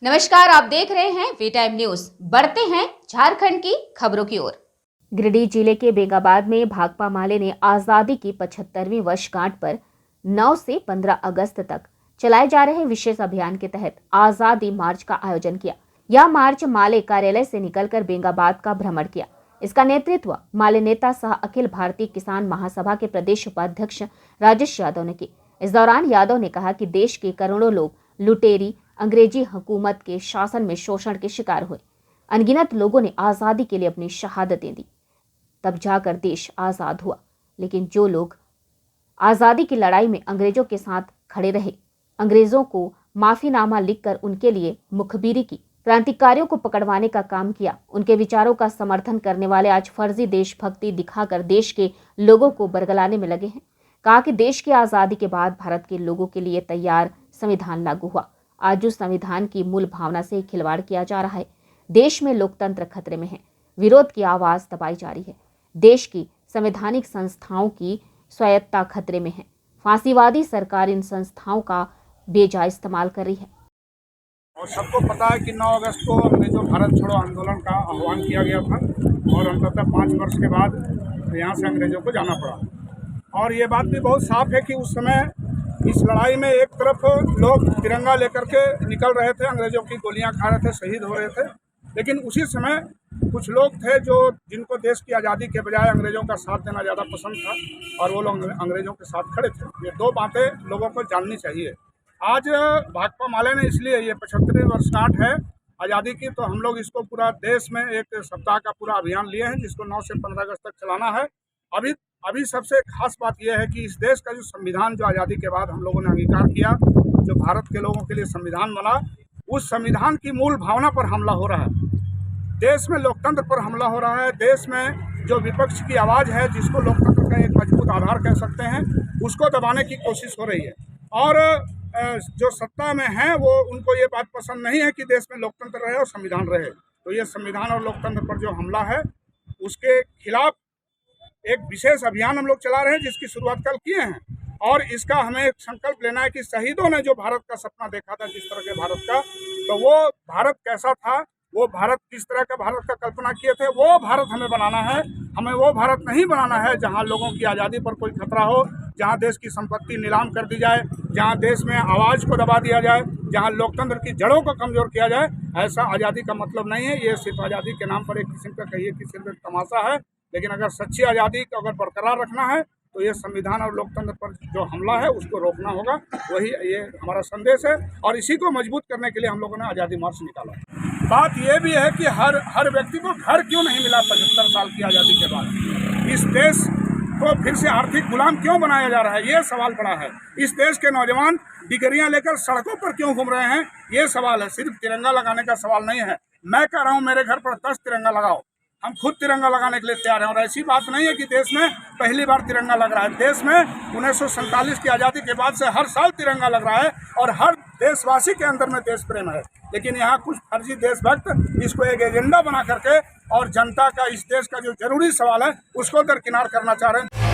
नमस्कार, आप देख रहे हैं वी टाइम न्यूज। बढ़ते हैं झारखंड की खबरों की ओर। गिरिडीह जिले के बेंगाबाद में भाकपा माले ने आजादी की 75वीं वर्षगांठ पर 9 से 15 अगस्त तक चलाए जा रहे विशेष अभियान के तहत आजादी मार्च का आयोजन किया। यह मार्च माले कार्यालय से निकलकर बेंगाबाद का भ्रमण किया। इसका नेतृत्व माले नेता सह अखिल भारतीय किसान महासभा के प्रदेश उपाध्यक्ष राजेश यादव ने की। इस दौरान यादव ने कहा कि देश के करोड़ों लोग लुटेरी अंग्रेजी हुकूमत के शासन में शोषण के शिकार हुए। अनगिनत लोगों ने आजादी के लिए अपनी शहादतें दी, तब जाकर देश आजाद हुआ। लेकिन जो लोग आजादी की लड़ाई में अंग्रेजों के साथ खड़े रहे, अंग्रेजों को माफीनामा लिखकर उनके लिए मुखबिरी की, क्रांतिकारियों को पकड़वाने का काम किया, उनके विचारों का समर्थन करने वाले आज फर्जी देशभक्ति दिखाकर देश के लोगों को बरगलाने में लगे हैं। कहा कि देश की आजादी के बाद भारत के लोगों के लिए तैयार संविधान लागू हुआ। आज उस संविधान की मूल भावना से खिलवाड़ किया जा रहा है। देश में लोकतंत्र खतरे में है, विरोध की आवाज दबाई जा रही है। देश की संवैधानिक संस्थाओं की स्वायत्तता खतरे में है। फांसीवादी सरकार इन संस्थाओं का बेजा इस्तेमाल कर रही है। और सबको पता है कि 9 अगस्त को अंग्रेजों भारत छोड़ो आंदोलन का आह्वान किया गया था और अंततः 5 वर्ष के बाद यहाँ से अंग्रेजों को जाना पड़ा। और ये बात भी बहुत साफ है कि उस समय इस लड़ाई में एक तरफ लोग तिरंगा लेकर के निकल रहे थे, अंग्रेजों की गोलियां खा रहे थे, शहीद हो रहे थे। लेकिन उसी समय कुछ लोग थे जिनको देश की आज़ादी के बजाय अंग्रेजों का साथ देना ज़्यादा पसंद था और वो लोग अंग्रेजों के साथ खड़े थे। ये दो बातें लोगों को जाननी चाहिए। आज भाकपा माले ने इसलिए ये 75वीं वर्षगांठ है आज़ादी की, तो हम लोग इसको पूरा देश में एक सप्ताह का पूरा अभियान लिए हैं, जिसको 9 से 15 अगस्त तक चलाना है। अभी सबसे खास बात यह है कि इस देश का जो संविधान जो आज़ादी के बाद हम लोगों ने अंगीकार किया, जो भारत के लोगों के लिए संविधान बना, उस संविधान की मूल भावना पर हमला हो रहा है। देश में लोकतंत्र पर हमला हो रहा है। देश में जो विपक्ष की आवाज़ है, जिसको लोकतंत्र का एक मजबूत आधार कह सकते हैं, उसको दबाने की कोशिश हो रही है। और जो सत्ता में हैं वो उनको ये बात पसंद नहीं है कि देश में लोकतंत्र रहे और संविधान रहे। तो ये संविधान और लोकतंत्र पर जो हमला है, उसके खिलाफ एक विशेष अभियान हम लोग चला रहे हैं, जिसकी शुरुआत कल किए हैं। और इसका हमें एक संकल्प लेना है कि शहीदों ने जो भारत का सपना देखा था, जिस तरह के भारत का, तो वो भारत कैसा था, वो भारत किस तरह का भारत का कल्पना किए थे, वो भारत हमें बनाना है। हमें वो भारत नहीं बनाना है जहां लोगों की आज़ादी पर कोई खतरा हो, जहां देश की संपत्ति नीलाम कर दी जाए, जहां देश में आवाज़ को दबा दिया जाए, जहां लोकतंत्र की जड़ों को कमज़ोर किया जाए। ऐसा आज़ादी का मतलब नहीं है। ये सिर्फ आज़ादी के नाम पर एक किस्म का कहिए कि सिर्फ एक तमाशा है। लेकिन अगर सच्ची आज़ादी को अगर बरकरार रखना है, तो ये संविधान और लोकतंत्र पर जो हमला है उसको रोकना होगा। वही ये हमारा संदेश है और इसी को मजबूत करने के लिए हम लोगों ने आज़ादी मार्च निकाला। बात ये भी है कि हर व्यक्ति को घर क्यों नहीं मिला 75 साल की आज़ादी के बाद? इस देश को फिर से आर्थिक गुलाम क्यों बनाया जा रहा है, ये सवाल बड़ा है। इस देश के नौजवान डिग्रियां लेकर सड़कों पर क्यों घूम रहे हैं, ये सवाल है। सिर्फ तिरंगा लगाने का सवाल नहीं है। मैं कह रहा हूँ मेरे घर पर 10 तिरंगा लगाओ, हम खुद तिरंगा लगाने के लिए तैयार हैं। और ऐसी बात नहीं है कि देश में पहली बार तिरंगा लग रहा है। देश में 1947 की आज़ादी के बाद से हर साल तिरंगा लग रहा है और हर देशवासी के अंदर में देश प्रेम है। लेकिन यहाँ कुछ फर्जी देशभक्त इसको एक एजेंडा बना करके और जनता का, इस देश का जो जरूरी सवाल है, उसको दरकिनार करना चाह रहे हैं।